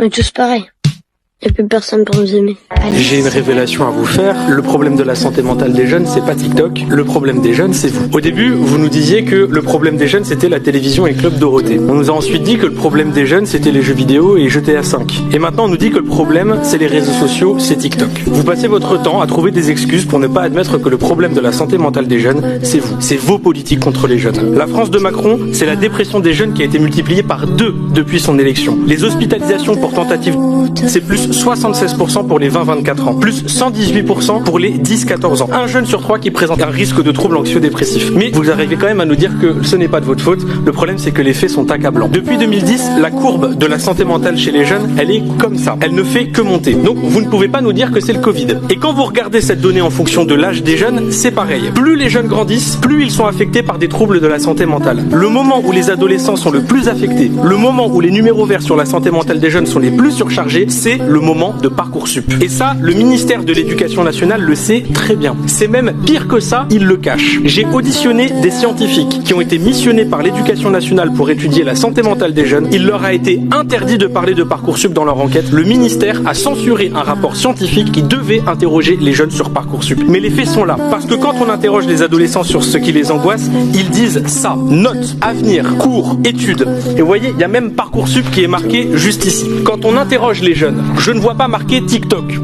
On est tous pareils. Il n'y a plus personne pour nous aimer. J'ai une révélation à vous faire. Le problème de la santé mentale des jeunes, c'est pas TikTok. Le problème des jeunes, c'est vous. Au début, vous nous disiez que le problème des jeunes, c'était la télévision et Club Dorothée. On nous a ensuite dit que le problème des jeunes, c'était les jeux vidéo et GTA 5. Et maintenant, on nous dit que le problème, c'est les réseaux sociaux, c'est TikTok. Vous passez votre temps à trouver des excuses pour ne pas admettre que le problème de la santé mentale des jeunes, c'est vous. C'est vos politiques contre les jeunes. La France de Macron, c'est la dépression des jeunes qui a été multipliée par 2 depuis son élection. Les hospitalisations pour tentative, c'est plus 76% pour les 20-24 ans, plus 118% pour les 10-14 ans. Un jeune sur 3 qui présente un risque de troubles anxio-dépressifs. Mais vous arrivez quand même à nous dire que ce n'est pas de votre faute. Le problème, c'est que les faits sont accablants. Depuis 2010, la courbe de la santé mentale chez les jeunes, elle est comme ça. Elle ne fait que monter. Donc, vous ne pouvez pas nous dire que c'est le Covid. Et quand vous regardez cette donnée en fonction de l'âge des jeunes, c'est pareil. Plus les jeunes grandissent, plus ils sont affectés par des troubles de la santé mentale. Le moment où les adolescents sont le plus affectés, le moment où les numéros verts sur la santé mentale des jeunes sont les plus surchargés, c'est le moment de Parcoursup. Et ça, le ministère de l'Éducation nationale le sait très bien. C'est même pire que ça, il le cache. J'ai auditionné des scientifiques qui ont été missionnés par l'Éducation nationale pour étudier la santé mentale des jeunes. Il leur a été interdit de parler de Parcoursup dans leur enquête. Le ministère a censuré un rapport scientifique qui devait interroger les jeunes sur Parcoursup. Mais les faits sont là. Parce que quand on interroge les adolescents sur ce qui les angoisse, ils disent ça. Notes, avenir, cours, études. Et vous voyez, il y a même Parcoursup qui est marqué juste ici. Quand on interroge les jeunes, je ne vois pas marqué TikTok.